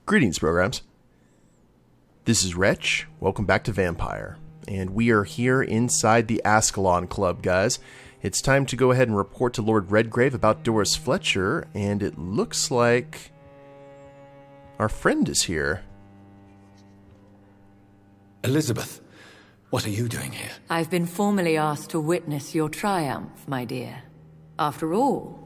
Greetings, programs. This is Wretch. Welcome back to Vampyr. And we are here inside the Ascalon Club, guys. It's time to go ahead and report to Lord Redgrave about Doris Fletcher, and it looks like our friend is here. Elizabeth, what are you doing here? I've been formally asked to witness your triumph, my dear. After all,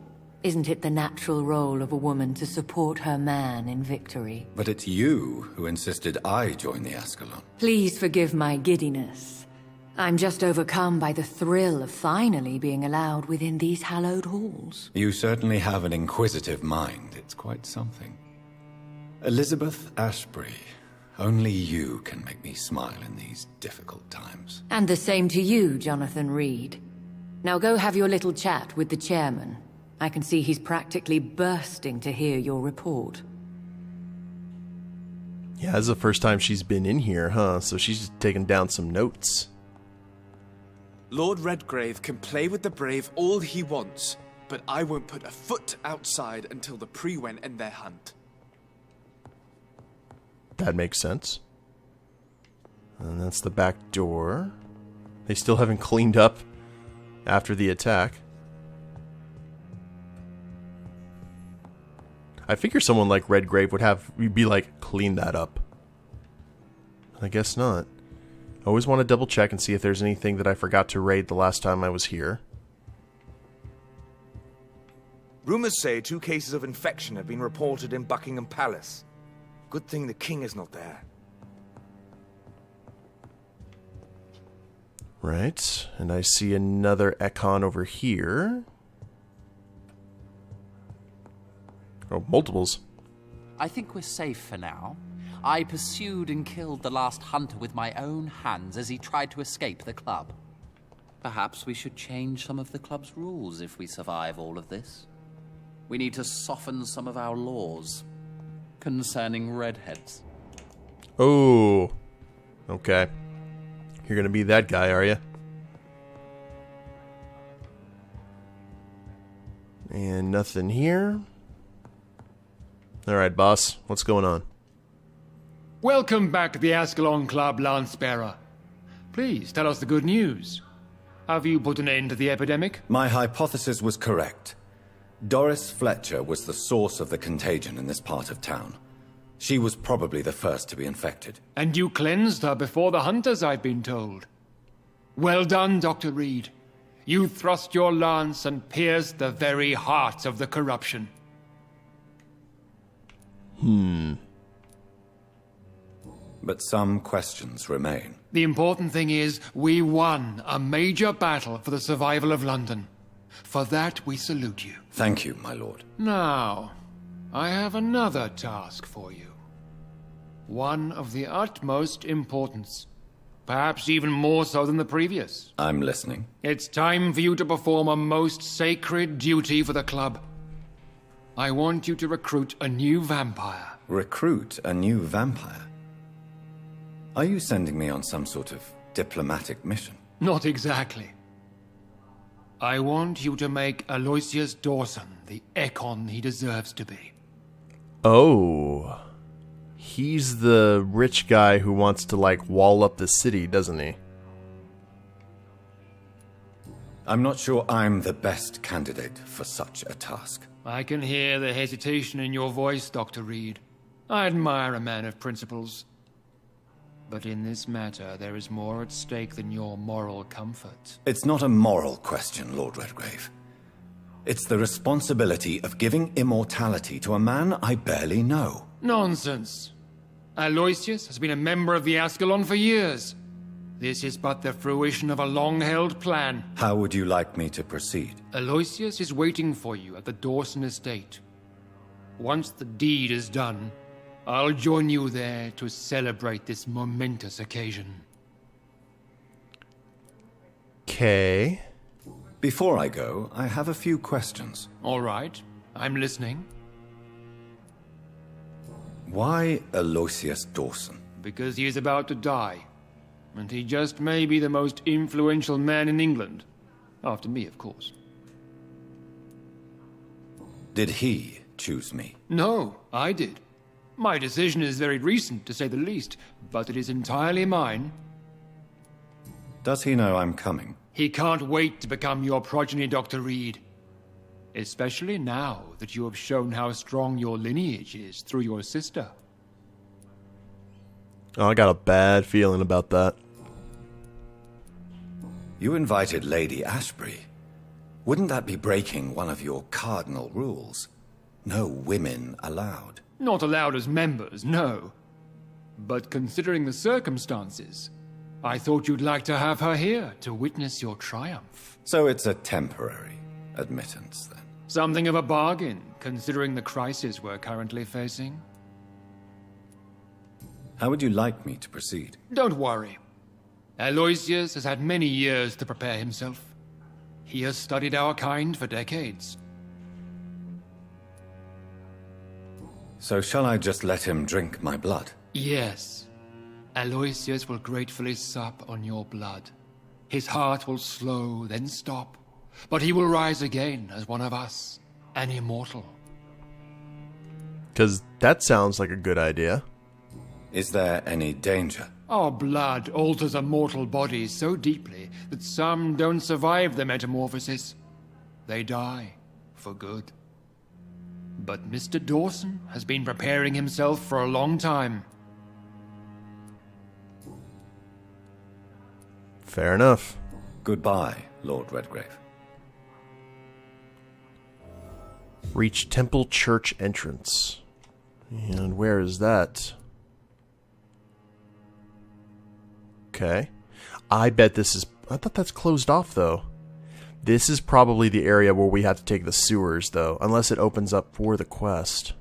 isn't it the natural role of a woman to support her man in victory? But it's you who insisted I join the Ascalon. Please forgive my giddiness. I'm just overcome by the thrill of finally being allowed within these hallowed halls. You certainly have an inquisitive mind. It's quite something. Elizabeth Ashbury, only you can make me smile in these difficult times. And the same to you, Jonathan Reid. Now go have your little chat with the chairman. I can see he's practically bursting to hear your report. Yeah, this is the first time she's been in here, huh? So she's just taking down some notes. Lord Redgrave can play with the brave all he wants, but I won't put a foot outside until the Pre-Wen end their hunt. That makes sense. And that's the back door. They still haven't cleaned up after the attack. I figure someone like Redgrave would be like, clean that up. I guess not. Always want to double check and see if there's anything that I forgot to raid the last time I was here. Rumors say 2 cases of infection have been reported in Buckingham Palace. Good thing the king is not there. Right, and I see another Econ over here. Oh, multiples. I think we're safe for now. I pursued and killed the last hunter with my own hands as he tried to escape the club. Perhaps we should change some of the club's rules if we survive all of this. We need to soften some of our laws concerning redheads. Oh, okay. You're gonna be that guy, are you? And nothing here. Alright, boss. What's going on? Welcome back to the Ascalon Club, Lance-Bearer. Please, tell us the good news. Have you put an end to the epidemic? My hypothesis was correct. Doris Fletcher was the source of the contagion in this part of town. She was probably the first to be infected. And you cleansed her before the hunters, I've been told. Well done, Dr. Reid. You thrust your lance and pierced the very heart of the corruption. But some questions remain. The important thing is, we won a major battle for the survival of London. For that, we salute you. Thank you, my lord. Now, I have another task for you. One of the utmost importance. Perhaps even more so than the previous. I'm listening. It's time for you to perform a most sacred duty for the club. I want you to recruit a new vampire. Recruit a new vampire? Are you sending me on some sort of diplomatic mission? Not exactly. I want you to make Aloysius Dawson the Econ he deserves to be. Oh. He's the rich guy who wants to, like, wall up the city, doesn't he? I'm not sure I'm the best candidate for such a task. I can hear the hesitation in your voice, Dr. Reid. I admire a man of principles. But in this matter, there is more at stake than your moral comfort. It's not a moral question, Lord Redgrave. It's the responsibility of giving immortality to a man I barely know. Nonsense. Aloysius has been a member of the Ascalon for years. This is but the fruition of a long-held plan. How would you like me to proceed? Aloysius is waiting for you at the Dawson estate. Once the deed is done, I'll join you there to celebrate this momentous occasion. Okay. Before I go, I have a few questions. All right, I'm listening. Why Aloysius Dawson? Because he is about to die. And he just may be the most influential man in England. After me, of course. Did he choose me? No, I did. My decision is very recent, to say the least, but it is entirely mine. Does he know I'm coming? He can't wait to become your progeny, Dr. Reid. Especially now that you have shown how strong your lineage is through your sister. Oh, I got a bad feeling about that. You invited Lady Ashbury. Wouldn't that be breaking one of your cardinal rules? No women allowed. Not allowed as members, no. But considering the circumstances, I thought you'd like to have her here to witness your triumph. So it's a temporary admittance, then? Something of a bargain, considering the crisis we're currently facing. How would you like me to proceed? Don't worry. Aloysius has had many years to prepare himself. He has studied our kind for decades. So shall I just let him drink my blood? Yes. Aloysius will gratefully sup on your blood. His heart will slow, then stop. But he will rise again as one of us, an immortal. Because that sounds like a good idea. Is there any danger? Our blood alters a mortal body so deeply that some don't survive the metamorphosis. They die for good. But Mr. Dawson has been preparing himself for a long time. Fair enough. Goodbye, Lord Redgrave. Reach Temple Church entrance. And where is that? Okay. I bet this is... I thought that's closed off, though. This is probably the area where we have to take the sewers, though. Unless it opens up for the quest.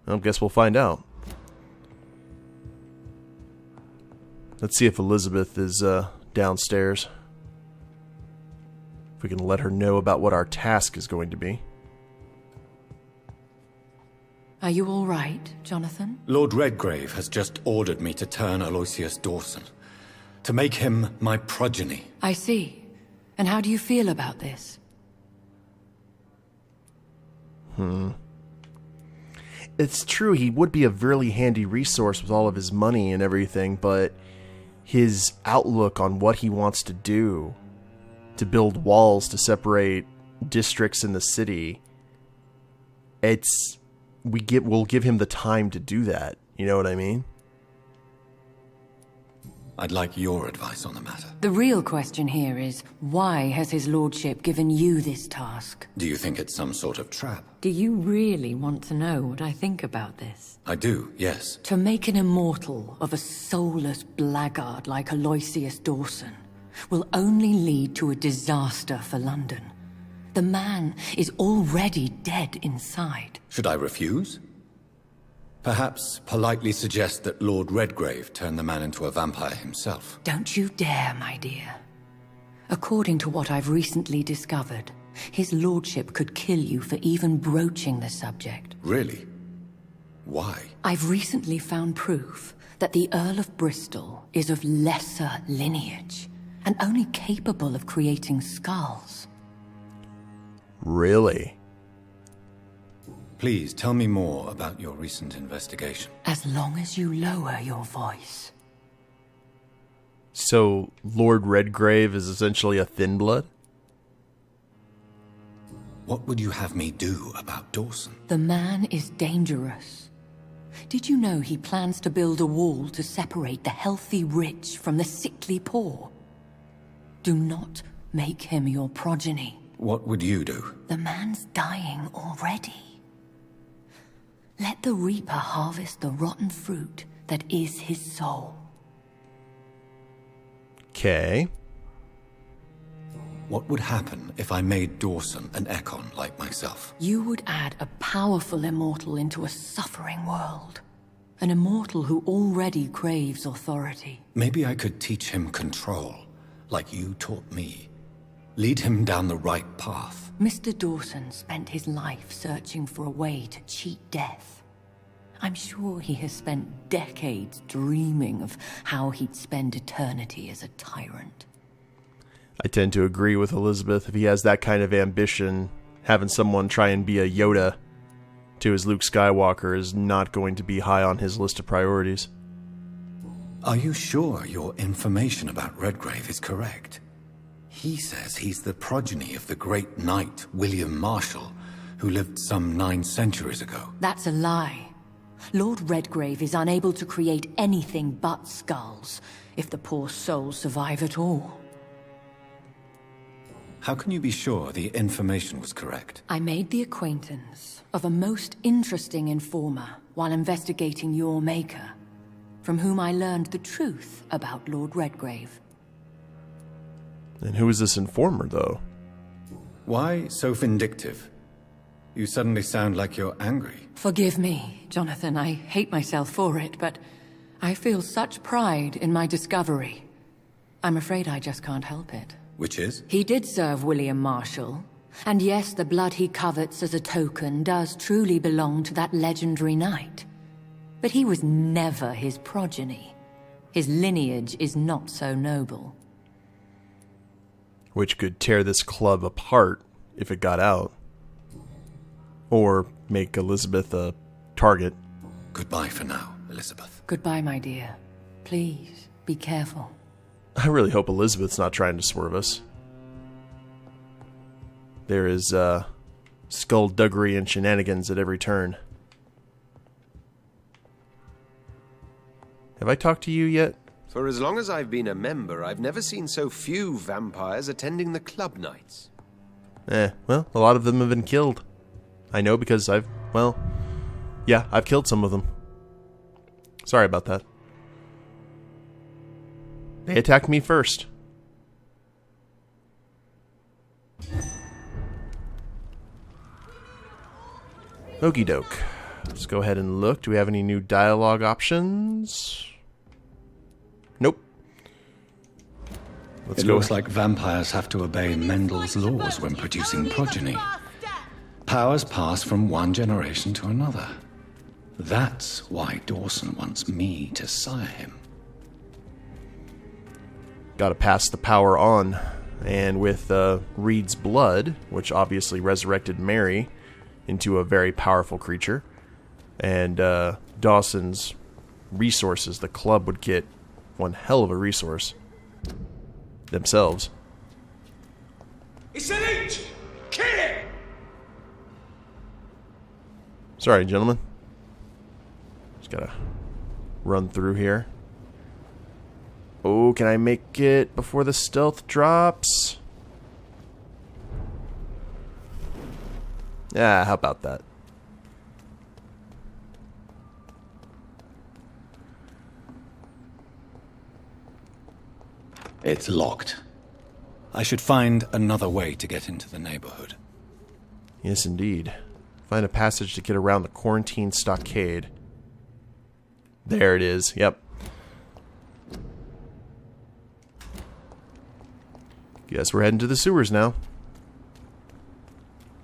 I guess we'll find out. Let's see if Elizabeth is downstairs. If we can let her know about what our task is going to be. Are you all right, Jonathan? Lord Redgrave has just ordered me to turn Aloysius Dawson. To make him my progeny. I see. And how do you feel about this? It's true, he would be a really handy resource with all of his money and everything, but his outlook on what he wants to do, to build walls to separate districts in the city, we'll give him the time to do that. You know what I mean? I'd like your advice on the matter. The real question here is, why has his lordship given you this task? Do you think it's some sort of trap? Do you really want to know what I think about this? I do, yes. To make an immortal of a soulless blackguard like Aloysius Dawson will only lead to a disaster for London. The man is already dead inside. Should I refuse? Perhaps politely suggest that Lord Redgrave turn the man into a vampire himself. Don't you dare, my dear. According to what I've recently discovered, his lordship could kill you for even broaching the subject. Really? Why? I've recently found proof that the Earl of Bristol is of lesser lineage and only capable of creating skulls. Really? Please tell me more about your recent investigation. As long as you lower your voice. So, Lord Redgrave is essentially a thin blood? What would you have me do about Dawson? The man is dangerous. Did you know he plans to build a wall to separate the healthy rich from the sickly poor? Do not make him your progeny. What would you do? The man's dying already. Let the Reaper harvest the rotten fruit that is his soul. Okay. What would happen if I made Dawson an Ekon like myself? You would add a powerful immortal into a suffering world. An immortal who already craves authority. Maybe I could teach him control, like you taught me. Lead him down the right path. Mr. Dawson spent his life searching for a way to cheat death. I'm sure he has spent decades dreaming of how he'd spend eternity as a tyrant. I tend to agree with Elizabeth. If he has that kind of ambition, having someone try and be a Yoda to his Luke Skywalker is not going to be high on his list of priorities. Are you sure your information about Redgrave is correct? He says he's the progeny of the great knight William Marshall, who lived some 9 centuries ago. That's a lie. Lord Redgrave is unable to create anything but skulls, if the poor souls survive at all. How can you be sure the information was correct? I made the acquaintance of a most interesting informer while investigating your maker, from whom I learned the truth about Lord Redgrave. And who is this informer, though? Why so vindictive? You suddenly sound like you're angry. Forgive me, Jonathan. I hate myself for it, but I feel such pride in my discovery. I'm afraid I just can't help it. Which is? He did serve William Marshall. And yes, the blood he covets as a token does truly belong to that legendary knight. But he was never his progeny. His lineage is not so noble. Which could tear this club apart if it got out. Or make Elizabeth a target. Goodbye for now, Elizabeth. Goodbye, my dear. Please, be careful. I really hope Elizabeth's not trying to swerve us. There is skullduggery and shenanigans at every turn. Have I talked to you yet? For as long as I've been a member, I've never seen so few vampires attending the club nights. Well, a lot of them have been killed. I know because I've killed some of them. Sorry about that. They attacked me first. Okie doke. Let's go ahead and look. Do we have any new dialogue options? Nope. It looks like vampires have to obey Mendel's laws when producing progeny. Powers pass from one generation to another. That's why Dawson wants me to sire him. Gotta pass the power on. And with Reid's blood, which obviously resurrected Mary into a very powerful creature, and Dawson's resources, the club would get one hell of a resource themselves. It's an H! Kill it! Sorry, gentlemen. Just gotta run through here. Oh, can I make it before the stealth drops? Yeah, how about that? It's locked. I should find another way to get into the neighborhood. Yes, indeed. Find a passage to get around the quarantine stockade. There it is. Yep. Guess we're heading to the sewers now.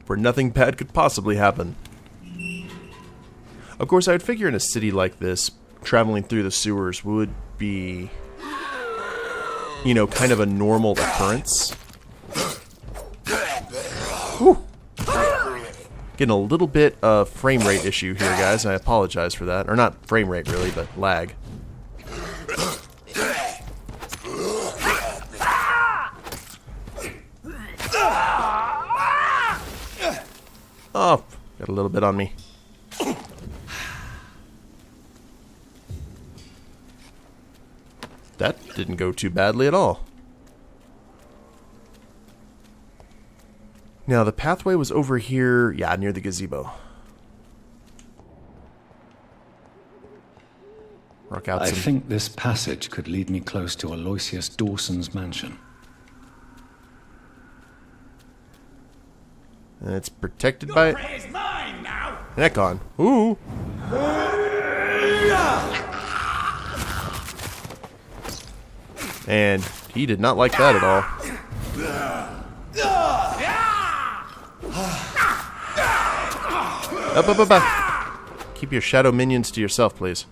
Where nothing bad could possibly happen. Of course, I would figure in a city like this, traveling through the sewers would be, you know, kind of a normal occurrence. Whew. Getting a little bit of frame rate issue here, guys. I apologize for that. Or not frame rate, really, but lag. Oh, got a little bit on me. That didn't go too badly at all. Now, the pathway was over here, yeah, near the gazebo. Rock out I some... think this passage could lead me close to Aloysius Dawson's mansion. And it's protected by... Is mine now! Nekon. Ooh! And he did not like that at all. Up, up, up, up. Keep your shadow minions to yourself, please.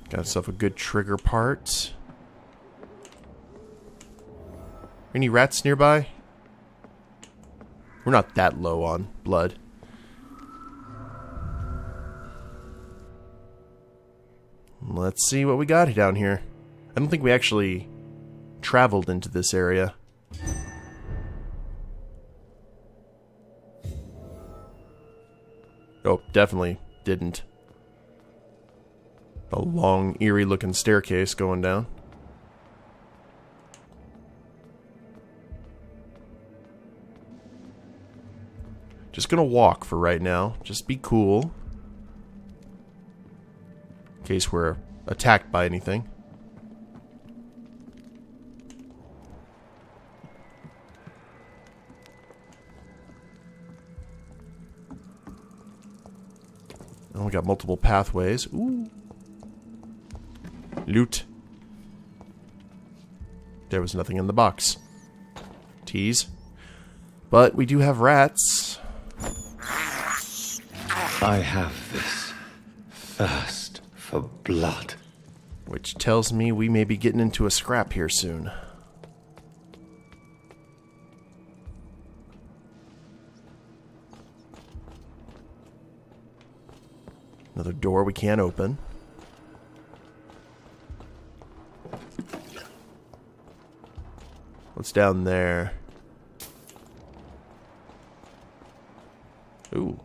Got yourself a good trigger part. Any rats nearby? We're not that low on blood. Let's see what we got down here. I don't think we actually traveled into this area. Oh, definitely didn't. A long, eerie-looking staircase going down. Just gonna walk for right now. Just be cool. In case we're attacked by anything. Oh, we got multiple pathways. Ooh. Loot. There was nothing in the box. Tease. But we do have rats. I have this thirst for blood. Which tells me we may be getting into a scrap here soon. Another door we can't open. What's down there? Ooh.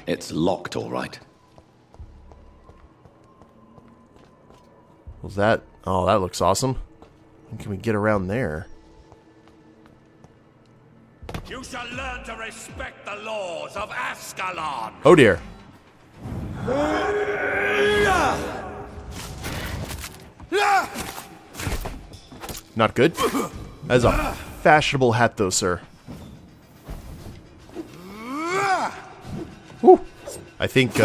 It's locked, all right. Was that... Oh, that looks awesome. When can we get around there? You shall learn to respect the laws of Ascalon. Oh dear. Not good. That's a fashionable hat, though, sir. Woo. I think,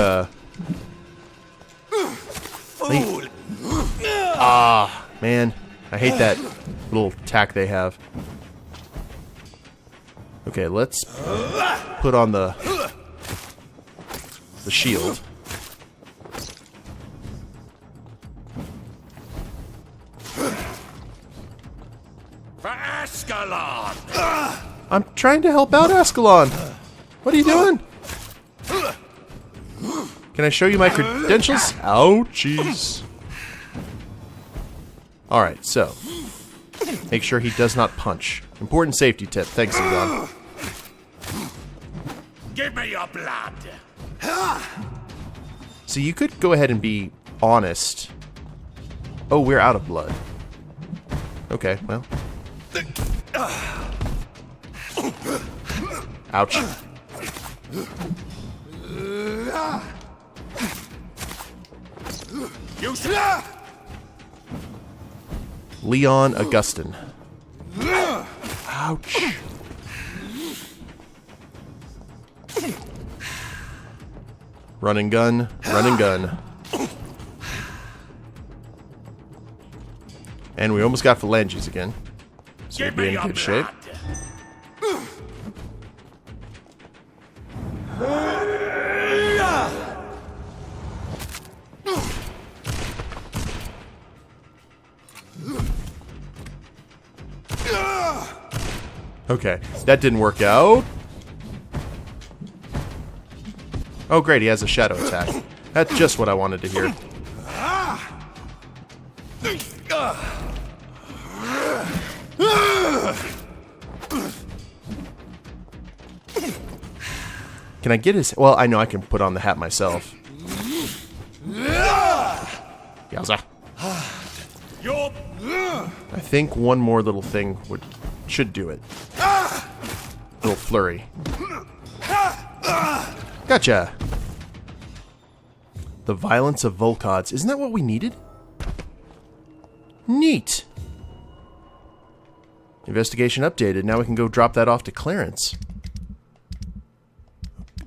man. I hate that little tack they have. Okay, let's put on the shield. For Ascalon! I'm trying to help out Ascalon. What are you doing? Can I show you my credentials? Ouchies. Alright, so. Make sure he does not punch. Important safety tip. Thanks, John. Give me your blood! So you could go ahead and be honest. Oh, we're out of blood. Okay, well. Ouch. You should... Leon Augustin. Ouch. Run and gun, run and gun. And we almost got phalanges again. So we'll be in good shape. Okay, that didn't work out. Oh great, he has a shadow attack. That's just what I wanted to hear. Can I get his... Well, I know I can put on the hat myself. Yowza. I think one more little thing should do it. Little flurry. Gotcha. The violence of Vulkods. Isn't that what we needed? Neat. Investigation updated. Now we can go drop that off to Clarence.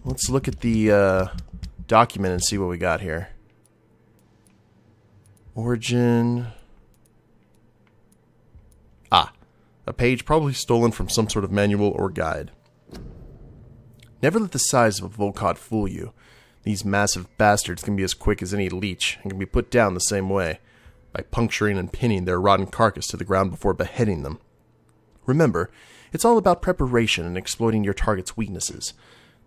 Let's look at the document and see what we got here. Origin. Ah. A page probably stolen from some sort of manual or guide. Never let the size of a Vulkod fool you. These massive bastards can be as quick as any leech and can be put down the same way. by puncturing and pinning their rotten carcass to the ground before beheading them. Remember, it's all about preparation and exploiting your target's weaknesses.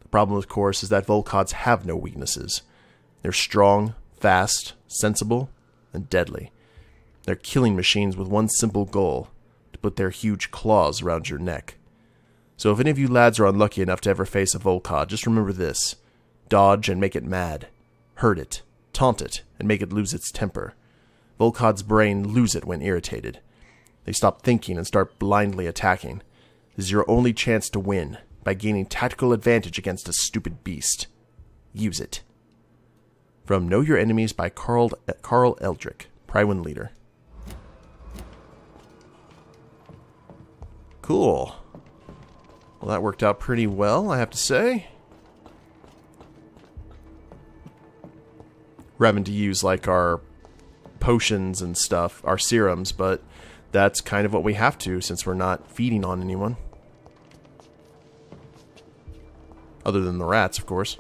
The problem, of course, is that Vulkods have no weaknesses. They're strong, fast, sensible, and deadly. They're killing machines with one simple goal: to put their huge claws around your neck. So if any of you lads are unlucky enough to ever face a Vulkod, just remember this: dodge and make it mad. Hurt it, taunt it, and make it lose its temper. Vulkod's brain lose it when irritated. They stop thinking and start blindly attacking. This is your only chance to win, by gaining tactical advantage against a stupid beast. Use it. From Know Your Enemies by Carl Eldrick, Prywin Leader. Cool. Well, that worked out pretty well, I have to say. We're having to use, like, our potions and stuff, our serums, but that's kind of what we have to since we're not feeding on anyone. Other than the rats, of course.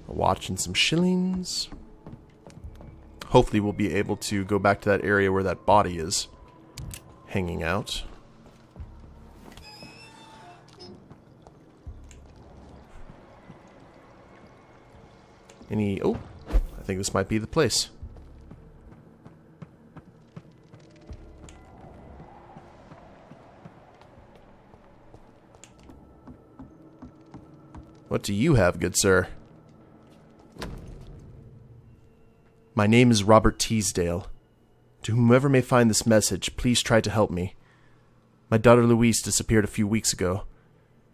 A watch and some shillings. Hopefully we'll be able to go back to that area where that body is hanging out. Oh, I think this might be the place. What do you have, good sir? My name is Robert Teasdale. To whomever may find this message, please try to help me. My daughter Louise disappeared a few weeks ago.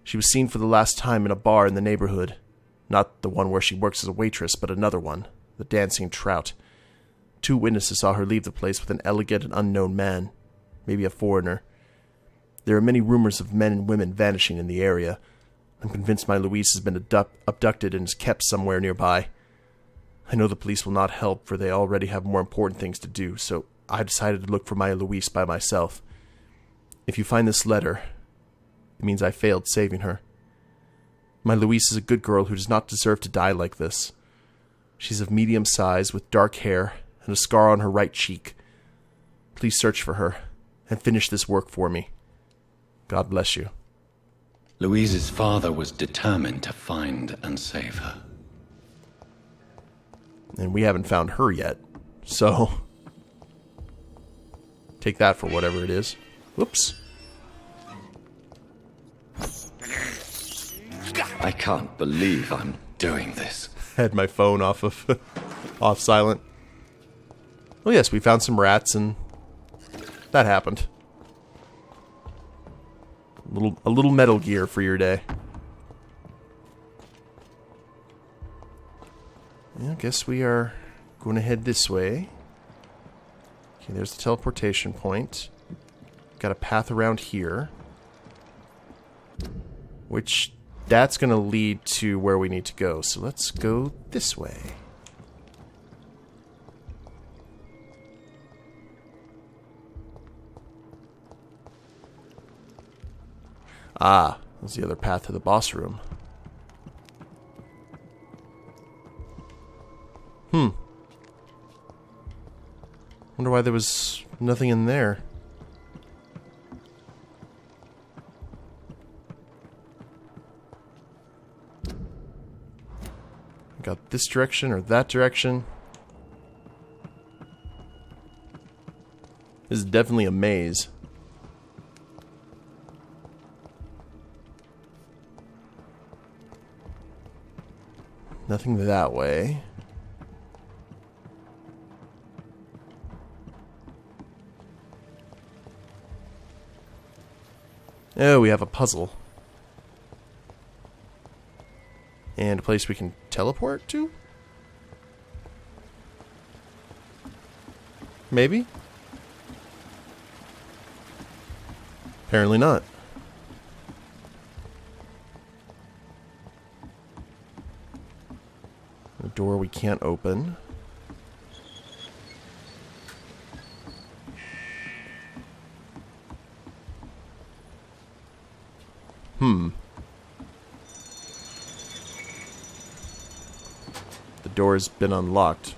She was seen for the last time in a bar in the neighborhood. Not the one where she works as a waitress, but another one, the Dancing Trout. 2 witnesses saw her leave the place with an elegant and unknown man, maybe a foreigner. There are many rumors of men and women vanishing in the area. I'm convinced my Louise has been abducted and is kept somewhere nearby. I know the police will not help, for they already have more important things to do, so I decided to look for my Louise by myself. If you find this letter, it means I failed saving her. My Louise is a good girl who does not deserve to die like this. She's of medium size, with dark hair, and a scar on her right cheek. Please search for her, and finish this work for me. God bless you. Louise's father was determined to find and save her. And we haven't found her yet, so take that for whatever it is. Whoops. I can't believe I'm doing this. Had my phone off silent. Well, yes, we found some rats, and that happened. A little Metal Gear for your day. Yeah, I guess we are going to head this way. Okay, there's the teleportation point. Got a path around here, which that's going to lead to where we need to go. So let's go this way. Ah, that's the other path to the boss room. Wonder why there was nothing in there. Got this direction or that direction. This is definitely a maze. Nothing that way. Oh, we have a puzzle. And a place we can teleport to? Maybe? Apparently not. A door we can't open. The door has been unlocked.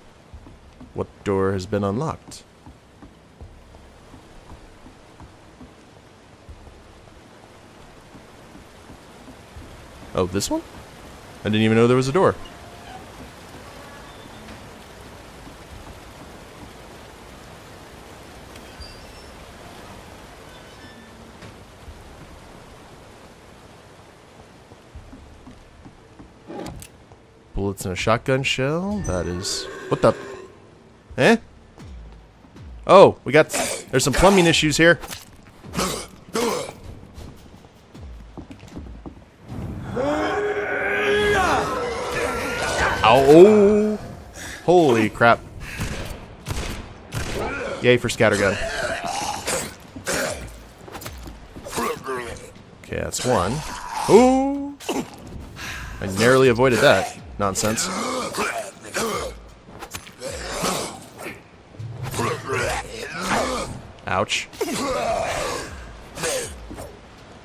What door has been unlocked? Oh, this one? I didn't even know there was a door. Bullets and a shotgun shell. That is... What the... Eh? Oh, we got... There's some plumbing issues here. Ow. Oh! Holy crap. Yay for scattergun. Okay, that's one. Ooh! I narrowly avoided that nonsense. Ouch.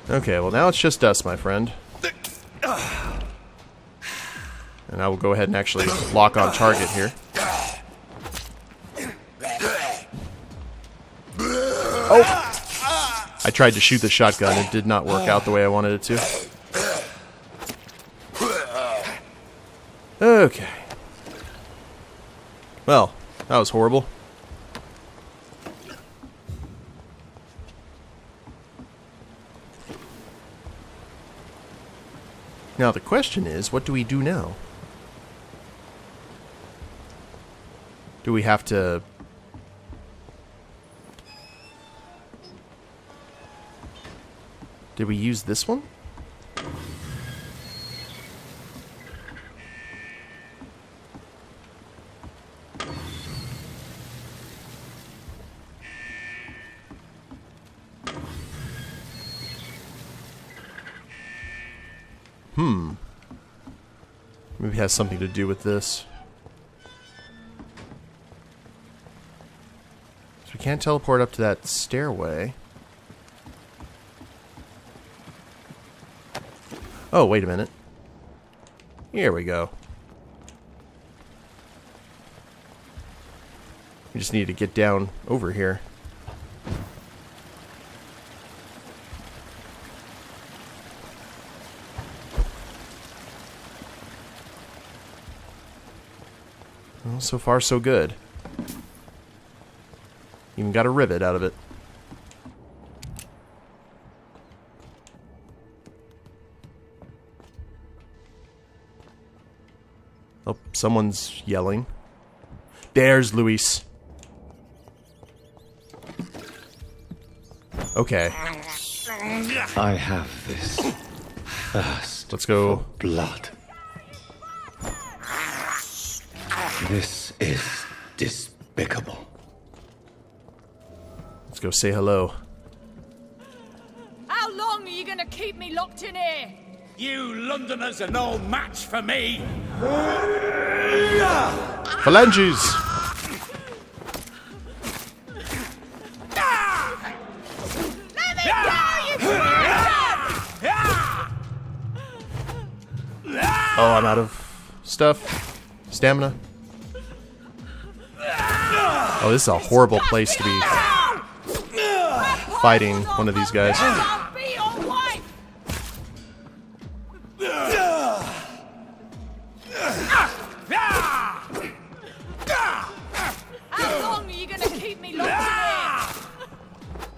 Okay, well now it's just us, my friend. And I will go ahead and actually lock on target here. Oh! I tried to shoot the shotgun. It did not work out the way I wanted it to. Okay. Well, that was horrible. Now the question is, what do we do now? Do we have to... Did we use this one? Maybe it has something to do with this. So we can't teleport up to that stairway. Oh, wait a minute. Here we go. We just need to get down over here. Well, so far so good. Even got a rivet out of it. Oh, someone's yelling. There's Luis. Okay. I have this thirst. Let's go. For blood. This is despicable. Let's go say hello. How long are you gonna keep me locked in here? You Londoners are no match for me. Phalanges! Let me go, you creature! Oh, I'm out of stuff. Stamina. Oh, this is a horrible place to be fighting one of these guys. I'll be your wife! How long are you gonna keep me locked in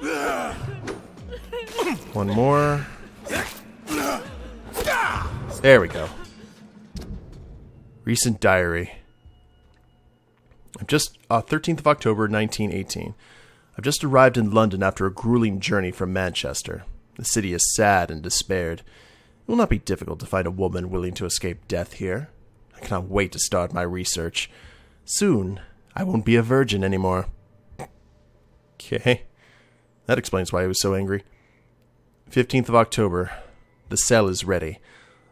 here? One more. There we go. Recent diary. I'm just 13th of October 1918. I've just arrived in London after a grueling journey from Manchester. The city is sad and despaired. It will not be difficult to find a woman willing to escape death here. I cannot wait to start my research. Soon, I won't be a virgin anymore. Okay. That explains why he was so angry. 15th of October. The cell is ready.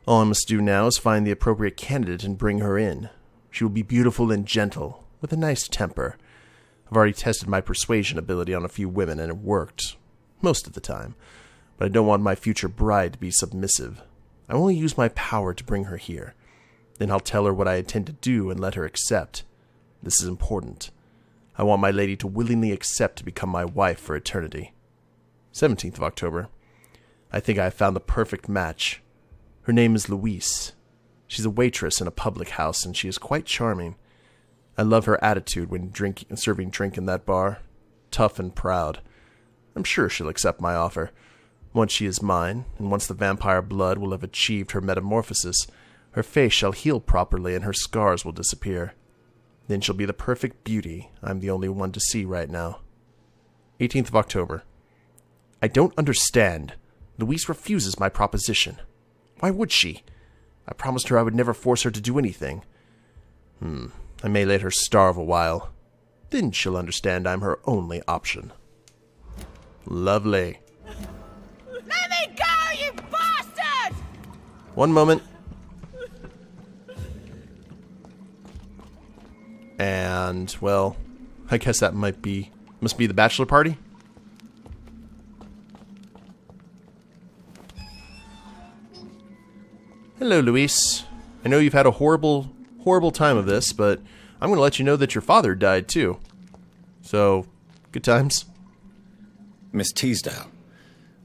All I must do now is find the appropriate candidate and bring her in. She will be beautiful and gentle, with a nice temper. I've already tested my persuasion ability on a few women, and it worked. Most of the time. But I don't want my future bride to be submissive. I only use my power to bring her here. Then I'll tell her what I intend to do and let her accept. This is important. I want my lady to willingly accept to become my wife for eternity. 17th of October. I think I have found the perfect match. Her name is Louise. She's a waitress in a public house, and she is quite charming. I love her attitude when serving drink in that bar. Tough and proud. I'm sure she'll accept my offer. Once she is mine, and once the vampire blood will have achieved her metamorphosis, her face shall heal properly and her scars will disappear. Then she'll be the perfect beauty I'm the only one to see right now. 18th of October. I don't understand. Louise refuses my proposition. Why would she? I promised her I would never force her to do anything. I may let her starve a while. Then she'll understand I'm her only option. Lovely. Let me go, you bastard! One moment. And, well, I guess that must be the bachelor party. Hello, Luis. I know you've had a horrible time of this, but I'm going to let you know that your father died too. So, good times. Miss Teasdale,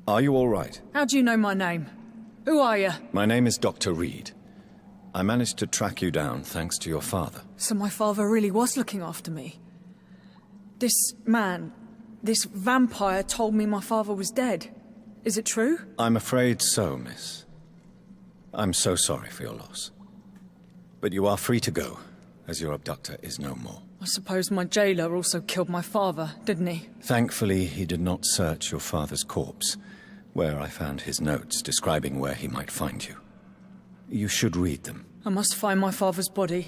are you all right? How do you know my name? Who are you? My name is Dr. Reid. I managed to track you down thanks to your father. So my father really was looking after me. This man, this vampire told me my father was dead. Is it true? I'm afraid so, miss. I'm so sorry for your loss. But you are free to go, as your abductor is no more. I suppose my jailer also killed my father, didn't he? Thankfully, he did not search your father's corpse, where I found his notes describing where he might find you. You should read them. I must find my father's body.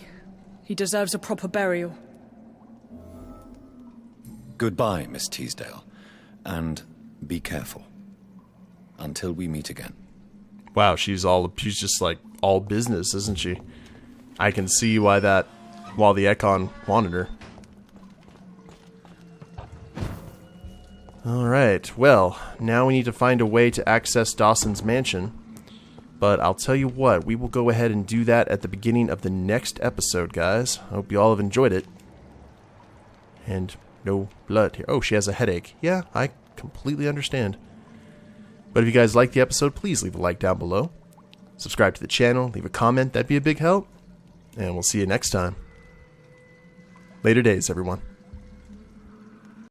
He deserves a proper burial. Goodbye, Miss Teasdale, and be careful. Until we meet again. Wow, she's just like all business, isn't she? I can see why the Ekon wanted her. Alright, well, now we need to find a way to access Dawson's mansion. But I'll tell you what, we will go ahead and do that at the beginning of the next episode, guys. I hope you all have enjoyed it. And no blood here. Oh, she has a headache. Yeah, I completely understand. But if you guys like the episode, please leave a like down below. Subscribe to the channel, leave a comment, that'd be a big help. And we'll see you next time. Later days, everyone.